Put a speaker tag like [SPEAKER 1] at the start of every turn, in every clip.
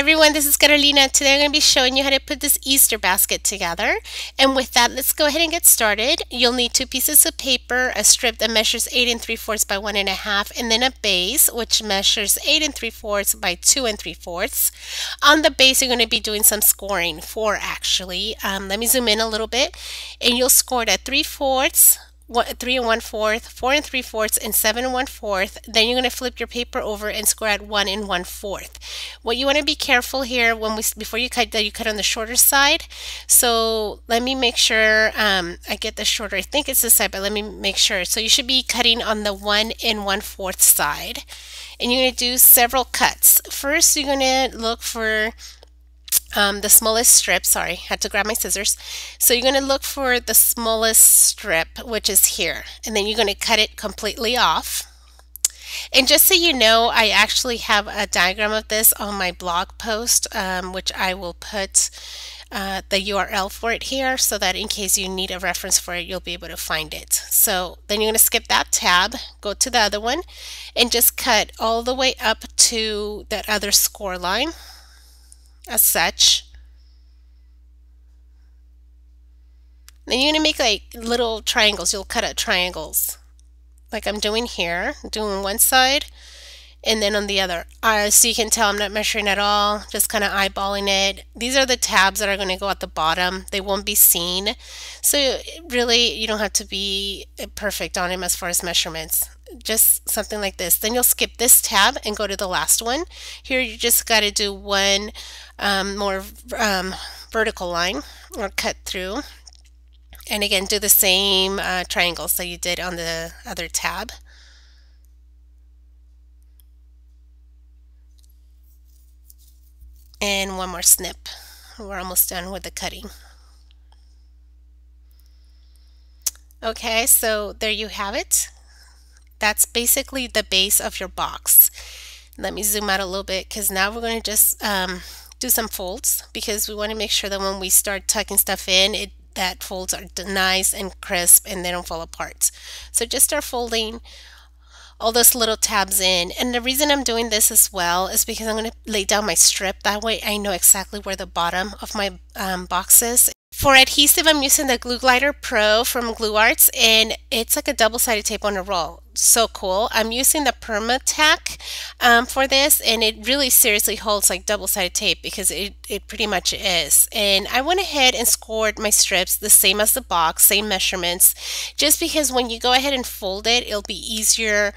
[SPEAKER 1] everyone, this is Carolina. Today I'm going to be showing you how to put this Easter basket together. And with that, let's go ahead and get started. You'll need 2 pieces of paper, a strip that measures 8 3/4 by 1 1/2, and then a base which measures 8 3/4 by 2 3/4. On the base, you're going to be doing some scoring, 4 actually. Let me zoom in a little bit, and you'll score it at 3/4. 3 1/4, 4 3/4, and 7 1/4. Then you're going to flip your paper over and score at 1 1/4. What you want to be careful here before you cut, that you cut on the shorter side. So let me make sure I get the shorter. I think it's this side, but let me make sure. So you should be cutting on the 1 1/4 side, and you're going to do several cuts. First, you're going to look for the smallest strip. Sorry, had to grab my scissors. So you're going to look for the smallest strip, which is here, and then you're going to cut it completely off. And just so you know, I actually have a diagram of this on my blog post, which I will put the URL for it here, so that in case you need a reference for it, you'll be able to find it. So then you're going to skip that tab, go to the other one, and just cut all the way up to that other score line, as such. Then you're going to make like little triangles. You'll cut out triangles like I'm doing here, doing one side and then on the other. So you can tell I'm not measuring at all, just kind of eyeballing it. These are the tabs that are going to go at the bottom. They won't be seen. So really, you don't have to be perfect on them as far as measurements. Just something like this. Then you'll skip this tab and go to the last one. Here you just got to do one more vertical line or cut through. And again, do the same triangles that you did on the other tab. And one more snip. We're almost done with the cutting. Okay, so there you have it. That's basically the base of your box. Let me zoom out a little bit, because now we're going to just do some folds, because we want to make sure that when we start tucking stuff in, that folds are nice and crisp and they don't fall apart. So just start folding all those little tabs in. And the reason I'm doing this as well is because I'm going to lay down my strip. That way I know exactly where the bottom of my box is. For adhesive, I'm using the Glue Glider Pro from Glue Arts, and it's like a double-sided tape on a roll. So cool. I'm using the Perma Tack for this, and it really seriously holds like double-sided tape, because it pretty much is. And I went ahead and scored my strips the same as the box, same measurements, just because when you go ahead and fold it, it'll be easier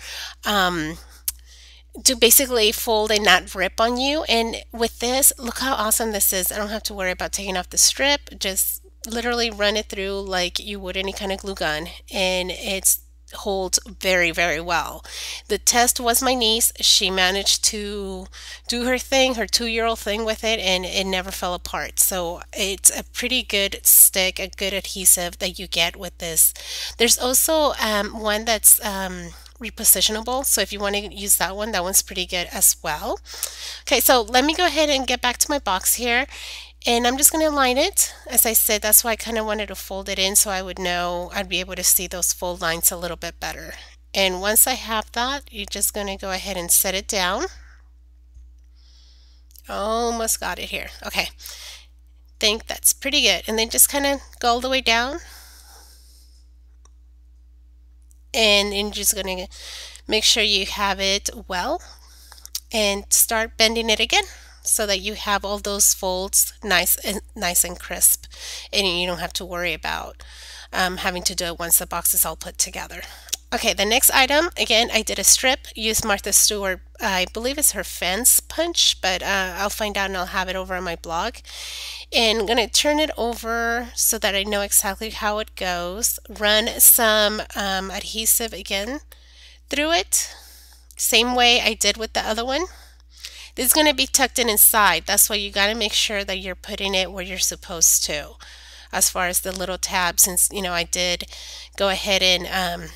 [SPEAKER 1] to basically fold and not rip on you. And with this, look how awesome this is. I don't have to worry about taking off the strip. Just literally run it through like you would any kind of glue gun, and it holds very, very well. The test was my niece. She managed to do her thing, her 2-year-old thing with it, and it never fell apart. So it's a pretty good stick, a good adhesive that you get with this. There's also one that's repositionable, so if you want to use that one's pretty good as well. Okay, so let me go ahead and get back to my box here, and I'm just going to line it. As I said, that's why I kind of wanted to fold it in, so I would know, I'd be able to see those fold lines a little bit better. And once I have that, you're just going to go ahead and set it down. Almost got it here. Okay, think that's pretty good. And then just kind of go all the way down, and you're just going to make sure you have it well, and start bending it again so that you have all those folds nice and crisp, and you don't have to worry about having to do it once the box is all put together. Okay, the next item, again, I did a strip, used Martha Stewart, I believe it's her fence punch, but I'll find out and I'll have it over on my blog. And I'm going to turn it over so that I know exactly how it goes. Run some adhesive again through it, same way I did with the other one. This is going to be tucked in inside. That's why you got to make sure that you're putting it where you're supposed to. As far as the little tabs, since I did go ahead and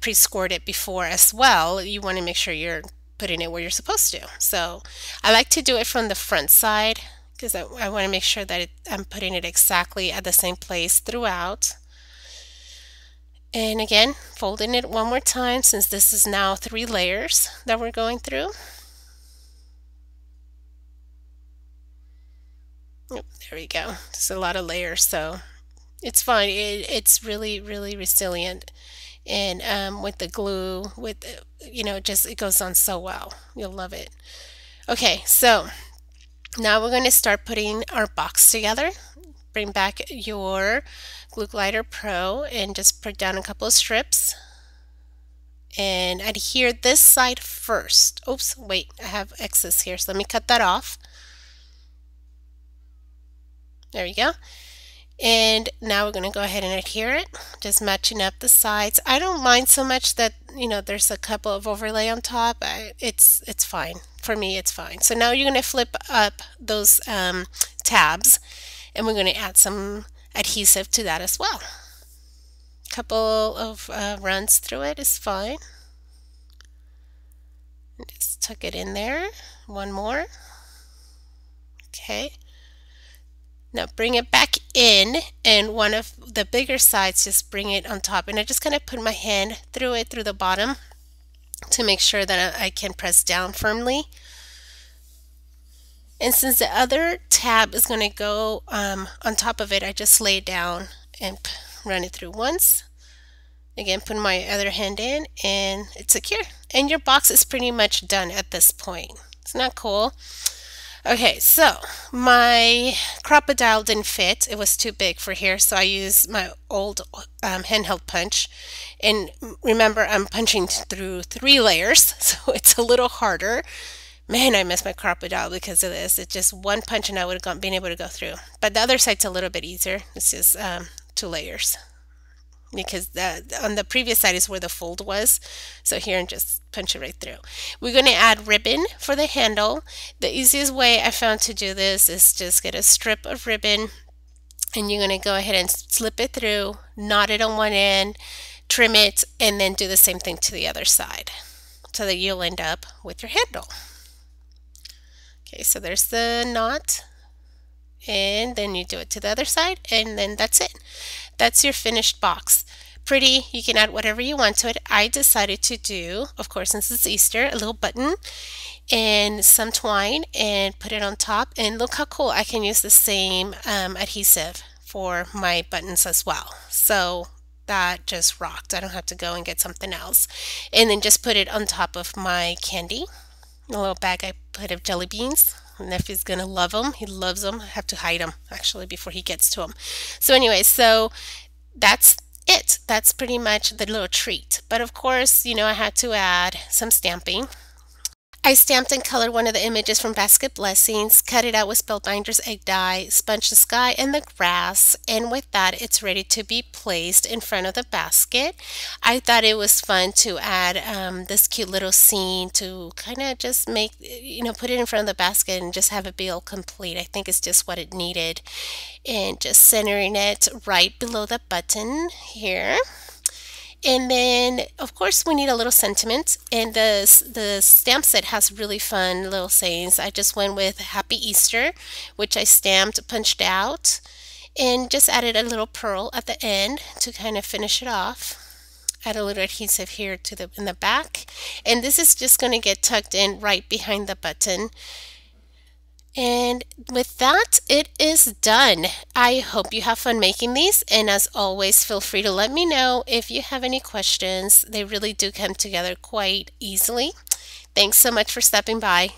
[SPEAKER 1] pre-scored it before as well, you want to make sure you're putting it where you're supposed to. So I like to do it from the front side, because I want to make sure that I'm putting it exactly at the same place throughout. And again, folding it one more time, since this is now 3 layers that we're going through. Yep, there we go. There's a lot of layers, so it's fine. It's really, really resilient. And with the glue, just it goes on so well. You'll love it. Okay, so now we're going to start putting our box together. Bring back your Glue Glider Pro and just put down a couple of strips. And adhere this side first. Oops, wait, I have excess here, so let me cut that off. There we go. And now we're going to go ahead and adhere it, just matching up the sides. I don't mind so much that, there's a couple of overlay on top. It's fine. For me, it's fine. So now you're going to flip up those tabs, and we're going to add some adhesive to that as well. Couple of runs through it is fine. Just tuck it in there. One more. Okay. Now bring it back in, and one of the bigger sides, just bring it on top. And I just kind of put my hand through it, through the bottom, to make sure that I can press down firmly. And since the other tab is going to go on top of it, I just lay it down and run it through once. Again, put my other hand in, and it's secure. And your box is pretty much done at this point. It's not cool. Okay, so my crocodile didn't fit. It was too big for here, so I used my old handheld punch. And remember, I'm punching through 3 layers, so it's a little harder. Man, I miss my crocodile because of this. It's just one punch and I would have been able to go through. But the other side's a little bit easier. It's just 2 layers. Because on the previous side is where the fold was. So here, and just punch it right through. We're going to add ribbon for the handle. The easiest way I found to do this is just get a strip of ribbon, and you're going to go ahead and slip it through, knot it on one end, trim it, and then do the same thing to the other side, so that you'll end up with your handle. Okay, so there's the knot, and then you do it to the other side, and then that's it. That's your finished box. Pretty. You can add whatever you want to it. I decided to do, of course, since it's Easter, a little button and some twine and put it on top. And look how cool. I can use the same adhesive for my buttons as well. So that just rocked. I don't have to go and get something else. And then just put it on top of my candy. A little bag I put of jelly beans. My nephew's gonna love them. He loves them. I have to hide them actually before he gets to them. So anyway, so that's it. That's pretty much the little treat. But of course, I had to add some stamping. I stamped and colored one of the images from Basket Blessings, cut it out with Spellbinder's egg dye, sponged the sky and the grass, and with that it's ready to be placed in front of the basket. I thought it was fun to add this cute little scene to kind of just make, put it in front of the basket and just have it be all complete. I think it's just what it needed. And just centering it right below the button here. And then, of course, we need a little sentiment, and the stamp set has really fun little sayings. I just went with Happy Easter, which I stamped, punched out, and just added a little pearl at the end to kind of finish it off. Add a little adhesive here in the back, and this is just going to get tucked in right behind the button. And with that, it is done. I hope you have fun making these, and as always, feel free to let me know if you have any questions. They really do come together quite easily. Thanks so much for stopping by.